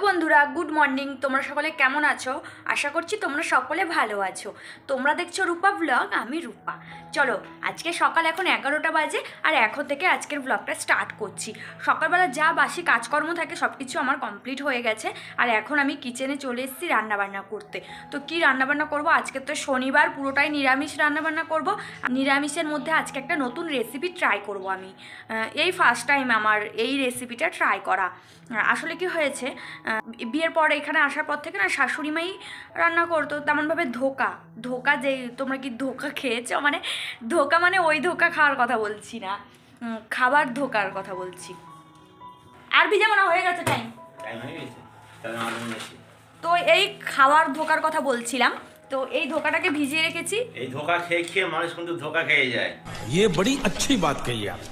বন্ধুরা good morning. তোমরা সকলে কেমন আছো? আশা করছি তোমরা সকলে ভালো আছো। তোমরা দেখছো রূপা ব্লগ, আমি রূপা। চলো, আজকে সকাল এখন 11টা বাজে আর এখন থেকে আজকের ব্লগটা স্টার্ট করছি। সকালবেলা যা বাসি কাজকর্ম থাকে সব কিছু আমার কমপ্লিট হয়ে গেছে আর এখন আমি কিচেনে চলে এসেছি রান্নাবান্না করতে। তো কি রান্নাবান্না করব? আজকে তো শনিবার, পুরোটাই নিরামিষ রান্নাবান্না করব। নিরামিষের মধ্যে আজকে একটা নতুন রেসিপি ট্রাই করব আমি। এই ফার্স্ট টাইম আমার এই রেসিপিটা ট্রাই করা। আসলে কি হয়েছে, বিয়ের পর এখানে আসার পর থেকে না শাশুড়ি মাই রান্না করতো তেমনভাবে ধোকা যে তোমরা কি ধোকা খেয়েছো, মানে ধোকা মানে ওই ধোকা খাওয়ার কথা বলছি না, খাবার ধোকার কথা বলছি। আর ভিজা মনে হয়ে গেছে টাইম হয়ে গেছে। তো এই খাবার ধোকার কথা বলছিলাম। তো এই ধোকাটাকে ভিজিয়ে রেখেছি। এই ধোকা খেয়ে খেয়ে মানুষ কিন্তু ধোকা খেয়ে যায়। ये बड़ी अच्छी बात कही आप।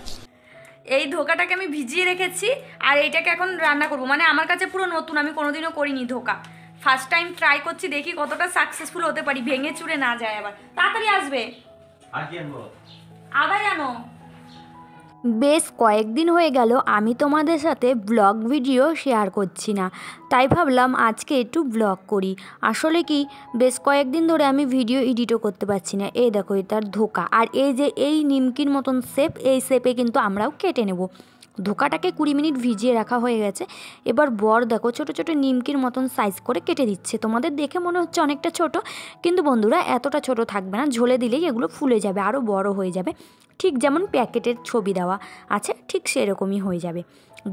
এই ধোকাটাকে আমি ভিজিয়ে রেখেছি আর এইটাকে এখন রান্না করব। মানে আমার কাছে পুরো নতুন, আমি কোনোদিনও করিনি ধোকা, ফার্স্ট টাইম ট্রাই করছি, দেখি কতটা সাকসেসফুল হতে পারি, ভেঙে চুরে না যায়। আবার তাড়াতাড়ি আসবে। আর কি আনবো? আদা জানো। বেশ কয়েকদিন হয়ে গেল আমি তোমাদের সাথে ব্লগ ভিডিও শেয়ার করছি না, তাই ভাবলাম আজকে একটু ব্লগ করি। আসলে কি, বেশ কয়েকদিন ধরে আমি ভিডিও এডিটও করতে পারছি না। এই দেখো, এটার ধোকা, আর এই যে এই নিমকির মতন শেপ, এই শেপে কিন্তু আমরাও কেটে নেব। ধোকাটাকে 20 মিনিট ভিজিয়ে রাখা হয়ে গেছে। এবার বর দেখো ছোট ছোট নিমকির মতন সাইজ করে কেটে দিচ্ছে। তোমাদের দেখে মনে হচ্ছে অনেকটা ছোট, কিন্তু বন্ধুরা এতটা ছোট থাকবে না, ঝোলে দিলেই এগুলো ফুলে যাবে, আরও বড় হয়ে যাবে। ঠিক যেমন প্যাকেটের ছবি দেওয়া আছে ঠিক সেরকমই হয়ে যাবে।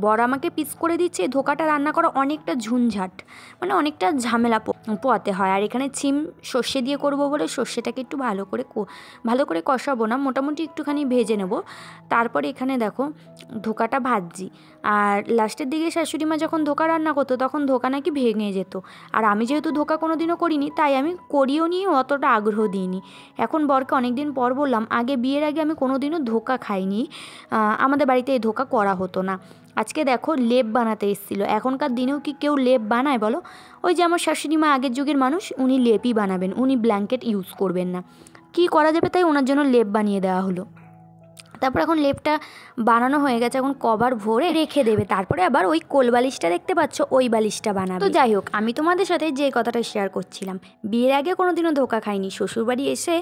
বর আমাকে পিস করে দিচ্ছে। ধোকাটা রান্না করা অনেকটা ঝুনঝাট, মানে অনেকটা ঝামেলা পোয়াতে হয়। আর এখানে সিম সর্ষে দিয়ে করব বলে সর্ষেটাকে একটু ভালো করে কষাবো না, মোটামুটি একটুখানি ভেজে নেব। তারপরে এখানে দেখো ধোকাটা ভাজছি। আর লাস্টের দিকে শাশুড়ি মা যখন ধোকা রান্না করতো তখন ধোকা নাকি ভেঙে যেত। আর আমি যেহেতু ধোকা কোনো দিনও করিনি, তাই আমি করিও নিয়ে অতটা আগ্রহ দিইনি। এখন বরকে অনেক দিন পর বললাম, বিয়ের আগে আমি কোনো দিনও ধোকা খাইনি, আমাদের বাড়িতে এই ধোকা করা হতো না। আজকে দেখো লেপ বানাতে এসেছিলো। এখনকার দিনেও কি কেউ লেপ বানায় বলো? ওই যে আমার শাশুড়ি মা আগের যুগের মানুষ, উনি লেপই বানাবেন, উনি ব্ল্যাঙ্কেট ইউজ করবেন না। কি করা যাবে, তাই ওনার জন্য লেপ বানিয়ে দেওয়া হলো। তারপর এখন লেপটা বানানো হয়ে গেছে, এখন কভার ভরে রেখে দেবে। তারপরে আবার ওই কোল বালিশটা দেখতে পাচ্ছ, ওই বালিশটা বানাবে। তো যাই হোক, আমি তোমাদের সাথে যে কথাটা শেয়ার করছিলাম, বিয়ের আগে কোনোদিনও ধোকা খাইনি। শ্বশুরবাড়ি এসে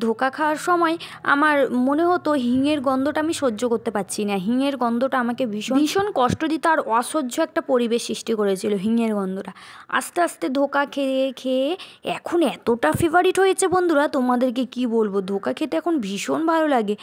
ধোকা খাওয়ার সময় আমার মনে হতো হিঙের গন্ধটা আমি সহ্য করতে পারছি না। হিঙের গন্ধটা আমাকে ভীষণ কষ্ট দিত আর অসহ্য একটা পরিবেশ সৃষ্টি করেছিল হিঙের গন্ধটা। আস্তে আস্তে ধোকা খেয়ে খেয়ে এখন এতটা ফেভারিট হয়েছে বন্ধুরা, তোমাদেরকে কি বলবো। ধোকা খেতে এখন ভীষণ ভালো লাগে।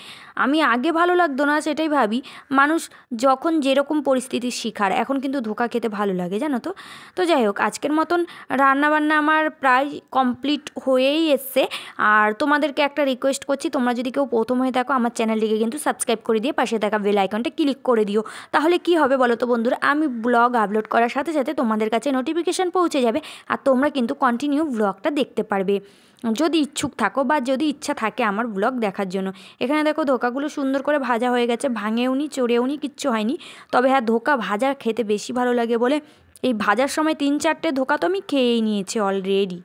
আমি আগে ভালো লাগতো না, সেটাই ভাবি। মানুষ যখন যেরকম পরিস্থিতির শিকার, এখন কিন্তু ধোকা খেতে ভালো লাগে, জানো তো। তো যাই হোক, আজকের মতন রান্নাবান্না আমার প্রায় কমপ্লিট হয়েই এসছে। আর তোমাদেরকে একটা রিকোয়েস্ট করছি, তোমরা যদি কেউ প্রথম হয়ে থাকো, আমার চ্যানেলটিকে কিন্তু সাবস্ক্রাইব করে দিয়ে পাশে থাকা বেল আইকনটা ক্লিক করে দিও। তাহলে কি হবে বলো তো বন্ধুরা, আমি ব্লগ আপলোড করার সাথে সাথে তোমাদের কাছে নোটিফিকেশান পৌঁছে যাবে আর তোমরা কিন্তু কন্টিনিউ ব্লগটা দেখতে পারবে, যদি ইচ্ছুক থাকো বা যদি ইচ্ছা থাকে আমার ব্লগ দেখার জন্য। এখানে দেখো ধোকাগুলো সুন্দর করে ভাজা হয়ে গেছে, ভাঙেওনি চড়েওনি, কিচ্ছু হয়নি। তবে হ্যাঁ, ধোকা ভাজা খেতে বেশি ভালো লাগে বলে এই ভাজার সময় 3-4টে ধোকা তো আমি খেয়েই নিয়েছি অলরেডি।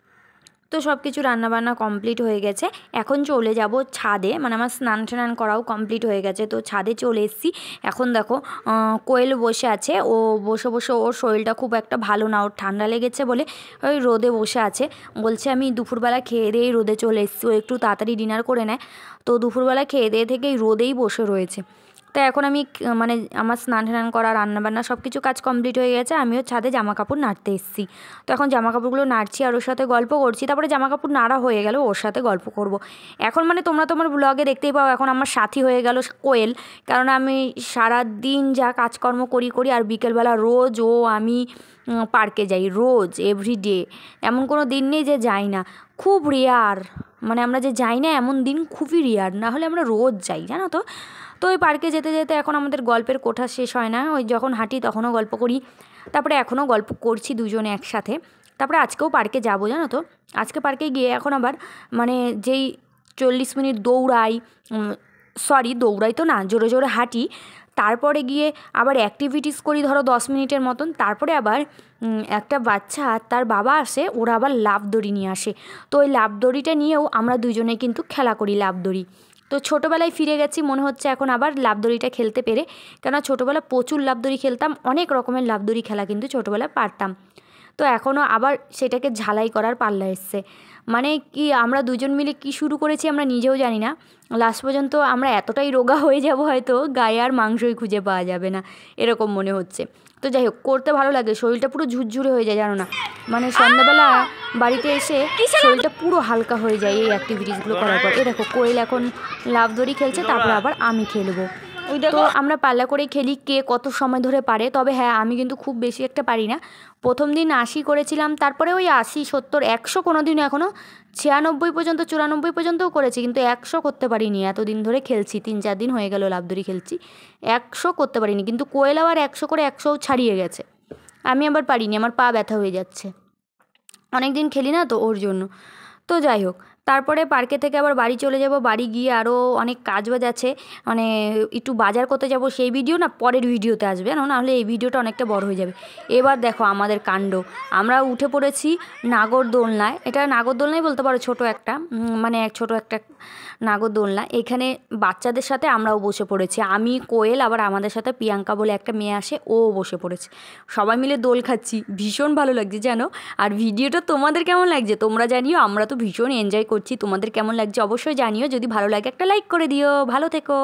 তো সব কিছু রান্নাবান্না কমপ্লিট হয়ে গেছে। এখন চলে যাব ছাদে, মানে আমার স্নান করাও কমপ্লিট হয়ে গেছে। তো ছাদে চলে এসেছি। এখন দেখো কোয়েল বসে আছে, ও বসে বসে ওর শরীরটা খুব একটা ভালো না, ওর ঠান্ডা লেগেছে বলে ওই রোদে বসে আছে। বলছে আমি দুপুরবেলা খেয়ে দিয়ে রোদে চলে এসেছি, ও একটু তাড়াতাড়ি ডিনার করে নেয়। তো দুপুরবেলা খেয়ে দিয়ে থেকে এই রোদেই বসে রয়েছে। তাই এখন আমি মানে আমার স্নান করা, রান্নাবান্না সব কিছু কাজ কমপ্লিট হয়ে গেছে। আমিও ছাদে জামা কাপড় নাড়তে এসেছি। তো এখন জামা কাপড়গুলো নাড়ছি আর ওর সাথে গল্প করছি। তারপরে জামা কাপড় নাড়া হয়ে গেল, ওর সাথে গল্প করব। এখন মানে তোমরা তোমার ব্লগে দেখতেই পাও, এখন আমার সাথী হয়ে গেল কোয়েল। কারণ আমি সারা দিন যা কাজকর্ম করি আর বিকেলবেলা রোজ আমি পার্কে যাই, রোজ এভরিডে। এমন কোনো দিন নেই যে যাই না, খুব রেয়ার, মানে আমরা যে যাই না এমন দিন খুবই রেয়ার, না হলে আমরা রোজ যাই, জানো তো। তো ওই পার্কে যেতে যেতে এখন আমাদের গল্পের কোঠা শেষ হয় না। ওই যখন হাঁটি তখনও গল্প করি, তারপরে এখনও গল্প করছি দুজনে একসাথে। তারপরে আজকেও পার্কে যাবো, জানো তো। আজকে পার্কে গিয়ে এখন আবার মানে যেই 40 মিনিট দৌড়াই, দৌড়াই তো না, জোরে জোরে হাঁটি। তারপরে গিয়ে আবার অ্যাক্টিভিটিস করি ধরো 10 মিনিটের মতন। তারপরে আবার একটা বাচ্চা আর তার বাবা আসে, ওরা আবার লাফ দড়ি নিয়ে আসে। তো ওই লাফ দড়িটা নিয়েও আমরা দুজনে কিন্তু খেলা করি, লাফ দড়ি। তো ছোটোবেলায় ফিরে গেছি মনে হচ্ছে এখন আবার লাফদড়িটা খেলতে পেরে, কেননা ছোটোবেলায় প্রচুর লাফদড়ি খেলতাম, অনেক রকমের লাফদড়ি খেলা কিন্তু ছোটোবেলায় পারতাম। তো এখনও আবার সেটাকে ঝালাই করার পাল্লা এসছে। মানে কি আমরা দুজন মিলে কি শুরু করেছি আমরা নিজেও জানি না। লাস্ট পর্যন্ত আমরা এতটাই রোগা হয়ে যাব হয়তো গায়ে আর মাংসই খুঁজে পাওয়া যাবে না, এরকম মনে হচ্ছে। তো যাই হোক, করতে ভালো লাগে, শরীরটা পুরো ঝুরঝুরে হয়ে যায় জানো না। মানে সন্ধ্যাবেলা বাড়িতে এসে শরীরটা পুরো হালকা হয়ে যায় এই অ্যাক্টিভিটিসগুলো করার পর। এই দেখো কোয়েল এখন লাফ দড়ি খেলছে, তারপর আবার আমি খেলবো। তো আমরা পাল্লা করে খেলি কে কত সময় ধরে পারে। তবে হ্যাঁ, আমি কিন্তু খুব বেশি একটা পারি না। প্রথম দিন 80 করেছিলাম, তারপরে ওই 80, 70, 100 কোনো দিন এখনও 96 পর্যন্ত 94 পর্যন্তও করেছি, কিন্তু 100 করতে পারিনি। এতদিন ধরে খেলছি, 3-4 দিন হয়ে গেল লাফদড়ি খেলছি, 100 করতে পারিনি। কিন্তু কোয়েল আবার 100 করে 100ও ছাড়িয়ে গেছে, আমি আবার পারিনি, আমার পা ব্যথা হয়ে যাচ্ছে, অনেক দিন খেলি না তো ওর জন্য। তো যাই হোক, তারপরে পার্কে থেকে আবার বাড়ি চলে যাব। বাড়ি গিয়ে আরও অনেক কাজ বাজ আছে, মানে একটু বাজার করতে যাব, সেই ভিডিও না পরের ভিডিওতে আসবে, নাহলে এই ভিডিওটা অনেকটা বড় হয়ে যাবে। এবার দেখো আমাদের কাণ্ড, আমরা উঠে পড়েছি নাগরদোলনায়। এটা নাগরদোলনাই বলতে পারো, ছোট একটা মানে ছোট একটা নাগরদোলনা। এখানে বাচ্চাদের সাথে আমরাও বসে পড়েছি, আমি, কোয়েল, আবার আমাদের সাথে প্রিয়াঙ্কা বলে একটা মেয়ে আসে, ও বসে পড়েছে। সবাই মিলে দোল খাচ্ছি, ভীষণ ভালো লাগছে জানো। আর ভিডিওটা তোমাদের কেমন লাগছে তোমরা জানিও, আমরা তো ভীষণ এনজয় করছি। তোমাদের কেমন লাগছে অবশ্যই জানিও, যদি ভালো লাগে একটা লাইক করে দিও। ভালো থেকো।